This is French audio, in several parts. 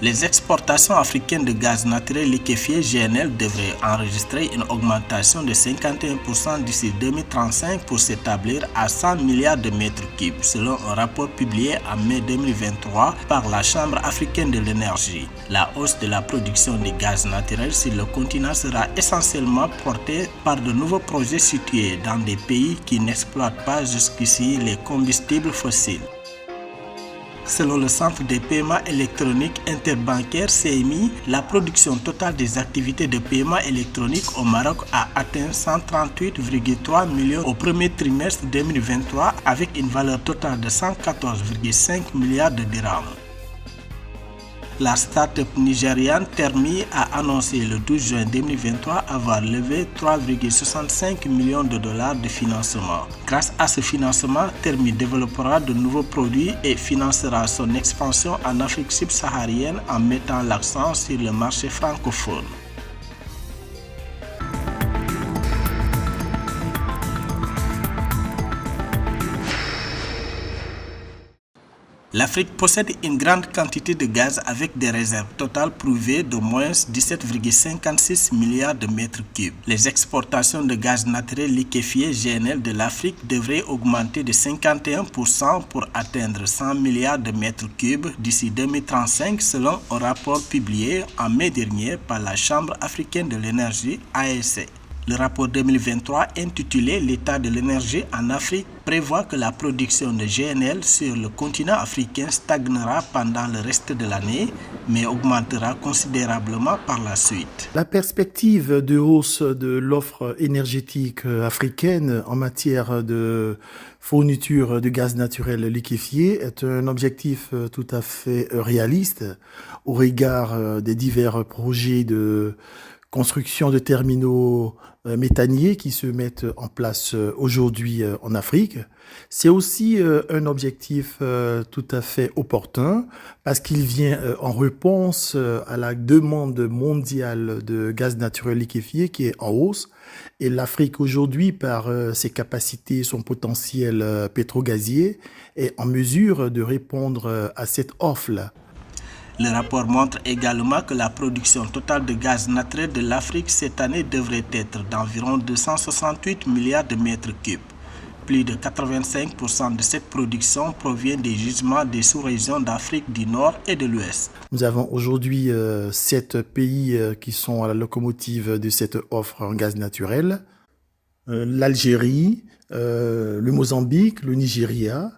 Les exportations africaines de gaz naturel liquéfié GNL devraient enregistrer une augmentation de 51% d'ici 2035 pour s'établir à 100 milliards de mètres cubes, selon un rapport publié en mai 2023 par la Chambre africaine de l'énergie. La hausse de la production de gaz naturel sur le continent sera essentiellement portée par de nouveaux projets situés dans des pays qui n'exploitent pas jusqu'ici les combustibles fossiles. Selon le Centre des paiements électroniques interbancaires CMI, la production totale des activités de paiement électronique au Maroc a atteint 138,3 millions au premier trimestre 2023 avec une valeur totale de 114,5 milliards de dirhams. La start-up nigériane Termi a annoncé le 12 juin 2023 avoir levé 3,65 millions de dollars de financement. Grâce à ce financement, Termi développera de nouveaux produits et financera son expansion en Afrique subsaharienne en mettant l'accent sur le marché francophone. L'Afrique possède une grande quantité de gaz avec des réserves totales prouvées de moins 17,56 milliards de mètres cubes. Les exportations de gaz naturel liquéfié GNL de l'Afrique devraient augmenter de 51% pour atteindre 100 milliards de mètres cubes d'ici 2035 selon un rapport publié en mai dernier par la Chambre africaine de l'énergie AEC. Le rapport 2023 intitulé L'état de l'énergie en Afrique prévoit que la production de GNL sur le continent africain stagnera pendant le reste de l'année, mais augmentera considérablement par la suite. La perspective de hausse de l'offre énergétique africaine en matière de fourniture de gaz naturel liquéfié est un objectif tout à fait réaliste au regard des divers projets de construction de terminaux méthaniers qui se mettent en place aujourd'hui en Afrique. C'est aussi un objectif tout à fait opportun parce qu'il vient en réponse à la demande mondiale de gaz naturel liquéfié qui est en hausse. Et l'Afrique aujourd'hui, par ses capacités, son potentiel pétrogazier, est en mesure de répondre à cette offre-là. Le rapport montre également que la production totale de gaz naturel de l'Afrique cette année devrait être d'environ 268 milliards de mètres cubes. Plus de 85% de cette production provient des gisements des sous-régions d'Afrique du Nord et de l'Ouest. Nous avons aujourd'hui 7 pays qui sont à la locomotive de cette offre en gaz naturel. L'Algérie, le Mozambique, le Nigeria,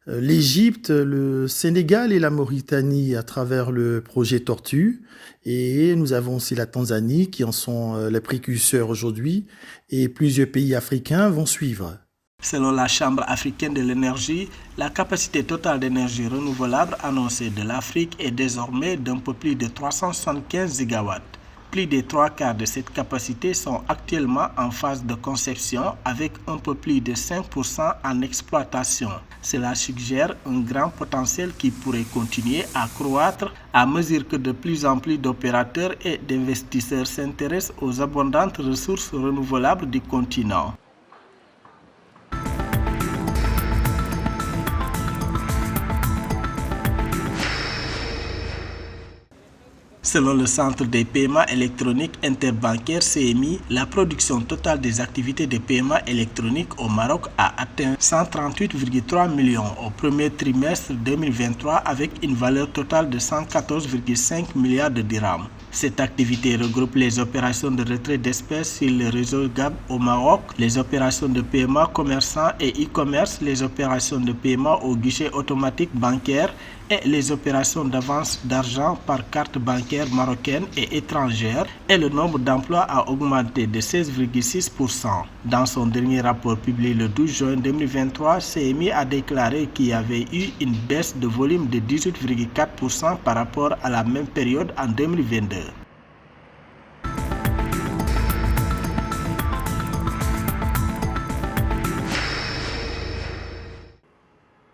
l'Égypte, le Sénégal et la Mauritanie à travers le projet Tortue. Et nous avons aussi la Tanzanie qui en sont les précurseurs aujourd'hui. Et plusieurs pays africains vont suivre. Selon la Chambre africaine de l'énergie, la capacité totale d'énergie renouvelable annoncée de l'Afrique est désormais d'un peu plus de 375 gigawatts. Plus des 3/4 de cette capacité sont actuellement en phase de conception avec un peu plus de 5% en exploitation. Cela suggère un grand potentiel qui pourrait continuer à croître à mesure que de plus en plus d'opérateurs et d'investisseurs s'intéressent aux abondantes ressources renouvelables du continent. Selon le Centre des paiements électroniques interbancaires CMI, la production totale des activités de paiement électronique au Maroc a atteint 138,3 millions au premier trimestre 2023 avec une valeur totale de 114,5 milliards de dirhams. Cette activité regroupe les opérations de retrait d'espèces sur le réseau GAB au Maroc, les opérations de paiement commerçant et e-commerce, les opérations de paiement au guichet automatique bancaire et les opérations d'avance d'argent par carte bancaire marocaine et étrangère, et le nombre d'emplois a augmenté de 16,6%. Dans son dernier rapport publié le 12 juin 2023, CMI a déclaré qu'il y avait eu une baisse de volume de 18,4% par rapport à la même période en 2022.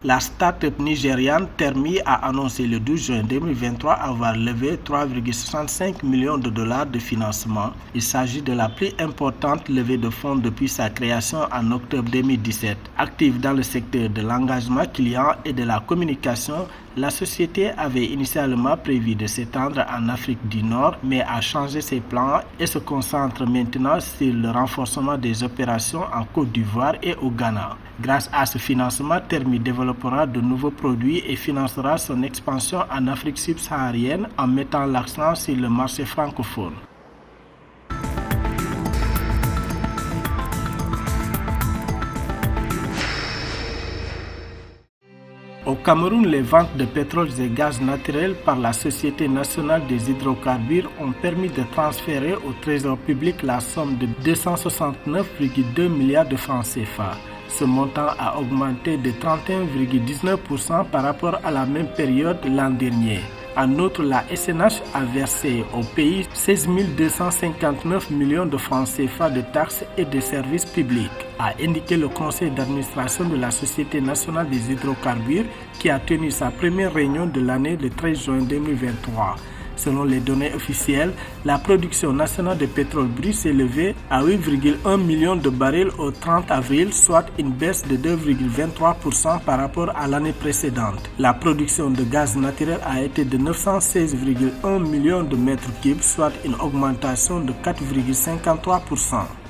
La start-up nigériane Termi a annoncé le 12 juin 2023 avoir levé 3,65 millions de dollars de financement. Il s'agit de la plus importante levée de fonds depuis sa création en octobre 2017. Active dans le secteur de l'engagement client et de la communication, La société avait initialement prévu de s'étendre en Afrique du Nord, mais a changé ses plans et se concentre maintenant sur le renforcement des opérations en Côte d'Ivoire et au Ghana. Grâce à ce financement, Termi développera de nouveaux produits et financera son expansion en Afrique subsaharienne en mettant l'accent sur le marché francophone. Au Cameroun, les ventes de pétrole et gaz naturel par la Société nationale des hydrocarbures ont permis de transférer au Trésor public la somme de 269,2 milliards de francs CFA. Ce montant a augmenté de 31,19% par rapport à la même période l'an dernier. En outre, la SNH a versé au pays 16 259 millions de francs CFA de taxes et de services publics, a indiqué le conseil d'administration de la Société nationale des hydrocarbures qui a tenu sa première réunion de l'année le 13 juin 2023. Selon les données officielles, la production nationale de pétrole brut s'est élevée à 8,1 millions de barils au 30 avril, soit une baisse de 2,23% par rapport à l'année précédente. La production de gaz naturel a été de 916,1 millions de mètres cubes, soit une augmentation de 4,53%.